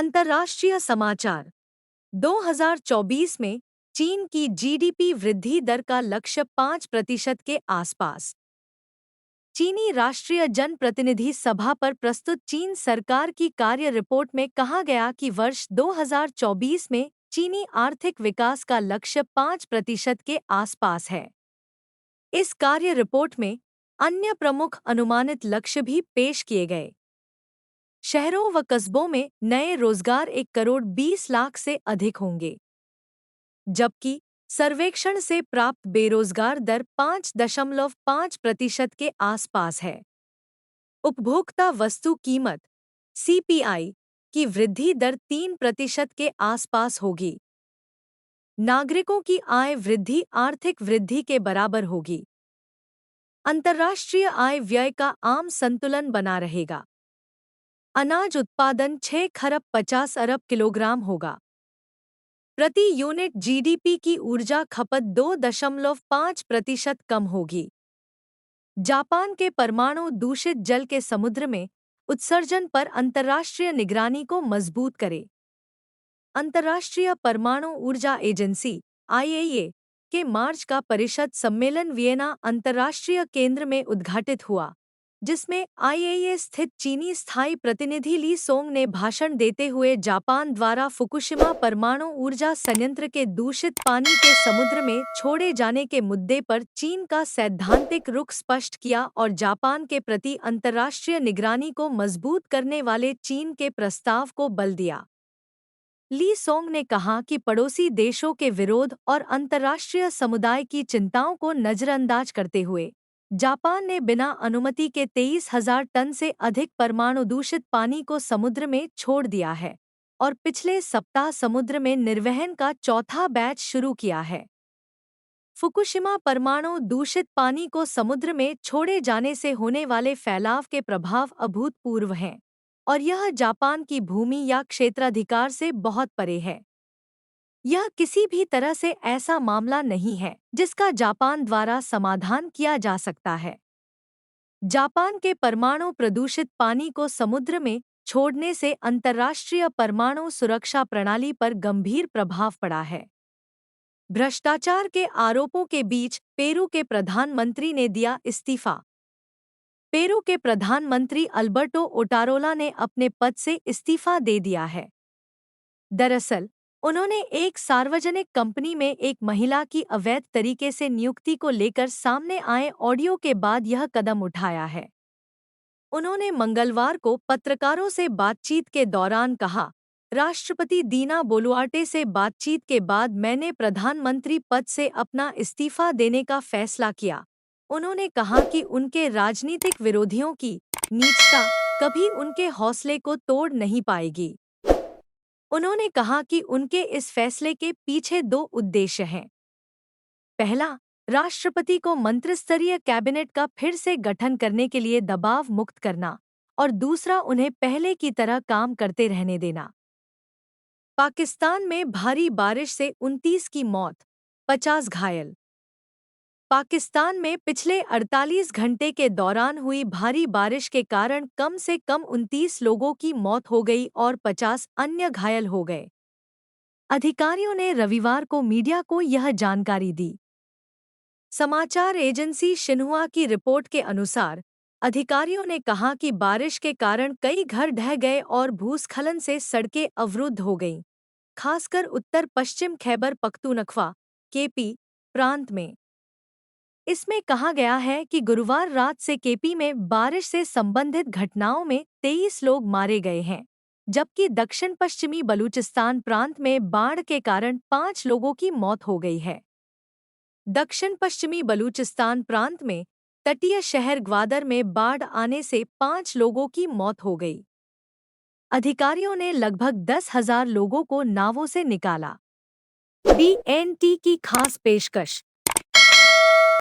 अंतर्राष्ट्रीय समाचार। 2024 में चीन की जीडीपी वृद्धि दर का लक्ष्य 5% के आसपास। चीनी राष्ट्रीय जनप्रतिनिधि सभा पर प्रस्तुत चीन सरकार की कार्य रिपोर्ट में कहा गया कि वर्ष 2024 में चीनी आर्थिक विकास का लक्ष्य 5% के आसपास है। इस कार्य रिपोर्ट में अन्य प्रमुख अनुमानित लक्ष्य भी पेश किए गए। शहरों व कस्बों में नए रोजगार 1 करोड़ 20 लाख से अधिक होंगे, जबकि सर्वेक्षण से प्राप्त बेरोजगार दर 5.5% के आसपास है। उपभोक्ता वस्तु कीमत सीपीआई की वृद्धि दर 3% के आसपास होगी। नागरिकों की आय वृद्धि आर्थिक वृद्धि के बराबर होगी। अंतर्राष्ट्रीय आय व्यय का आम संतुलन बना रहेगा। अनाज उत्पादन 6 खरब 50 अरब किलोग्राम होगा। प्रति यूनिट जीडीपी की ऊर्जा खपत 2.5% कम होगी। जापान के परमाणु दूषित जल के समुद्र में उत्सर्जन पर अंतर्राष्ट्रीय निगरानी को मजबूत करे। अंतर्राष्ट्रीय परमाणु ऊर्जा एजेंसी आईएईए के मार्च का परिषद सम्मेलन वियना अंतर्राष्ट्रीय केंद्र में उद्घाटित हुआ, जिसमें आईएईए स्थित चीनी स्थायी प्रतिनिधि ली सोंग ने भाषण देते हुए जापान द्वारा फुकुशिमा परमाणु ऊर्जा संयंत्र के दूषित पानी के समुद्र में छोड़े जाने के मुद्दे पर चीन का सैद्धांतिक रुख स्पष्ट किया और जापान के प्रति अंतर्राष्ट्रीय निगरानी को मजबूत करने वाले चीन के प्रस्ताव को बल दिया। ली सोंग ने कहा कि पड़ोसी देशों के विरोध और अंतर्राष्ट्रीय समुदाय की चिंताओं को नजरअंदाज करते हुए जापान ने बिना अनुमति के 23,000 टन से अधिक परमाणु दूषित पानी को समुद्र में छोड़ दिया है और पिछले सप्ताह समुद्र में निर्वहन का चौथा बैच शुरू किया है। फुकुशिमा परमाणु दूषित पानी को समुद्र में छोड़े जाने से होने वाले फैलाव के प्रभाव अभूतपूर्व हैं और यह जापान की भूमि या क्षेत्राधिकार से बहुत परे है। यह किसी भी तरह से ऐसा मामला नहीं है जिसका जापान द्वारा समाधान किया जा सकता है। जापान के परमाणु प्रदूषित पानी को समुद्र में छोड़ने से अंतर्राष्ट्रीय परमाणु सुरक्षा प्रणाली पर गंभीर प्रभाव पड़ा है। भ्रष्टाचार के आरोपों के बीच पेरू के प्रधानमंत्री ने दिया इस्तीफा। पेरू के प्रधानमंत्री अल्बर्टो ओटारोला ने अपने पद से इस्तीफा दे दिया है। दरअसल उन्होंने एक सार्वजनिक कंपनी में एक महिला की अवैध तरीके से नियुक्ति को लेकर सामने आए ऑडियो के बाद यह कदम उठाया है। उन्होंने मंगलवार को पत्रकारों से बातचीत के दौरान कहा, राष्ट्रपति दीना बोलुआर्टे से बातचीत के बाद मैंने प्रधानमंत्री पद से अपना इस्तीफा देने का फैसला किया। उन्होंने कहा कि उनके राजनीतिक विरोधियों की नीचता कभी उनके हौसले को तोड़ नहीं पाएगी। उन्होंने कहा कि उनके इस फैसले के पीछे 2 उद्देश्य हैं। पहला, राष्ट्रपति को मंत्रिस्तरीय कैबिनेट का फिर से गठन करने के लिए दबाव मुक्त करना और दूसरा, उन्हें पहले की तरह काम करते रहने देना। पाकिस्तान में भारी बारिश से 29 की मौत, 50 घायल। पाकिस्तान में पिछले 48 घंटे के दौरान हुई भारी बारिश के कारण कम से कम 29 लोगों की मौत हो गई और 50 अन्य घायल हो गए। अधिकारियों ने रविवार को मीडिया को यह जानकारी दी। समाचार एजेंसी शिन्हुआ की रिपोर्ट के अनुसार अधिकारियों ने कहा कि बारिश के कारण कई घर ढह गए और भूस्खलन से सड़कें अवरुद्ध हो गईं, खासकर उत्तर पश्चिम खैबर पख्तूनख्वा केपी प्रांत में। इसमें कहा गया है कि गुरुवार रात से केपी में बारिश से संबंधित घटनाओं में 23 लोग मारे गए हैं, जबकि दक्षिण पश्चिमी बलूचिस्तान प्रांत में बाढ़ के कारण 5 लोगों की मौत हो गई है। दक्षिण पश्चिमी बलूचिस्तान प्रांत में तटीय शहर ग्वादर में बाढ़ आने से 5 लोगों की मौत हो गई। अधिकारियों ने लगभग 10,000 लोगों को नावों से निकाला। BNT की खास पेशकश।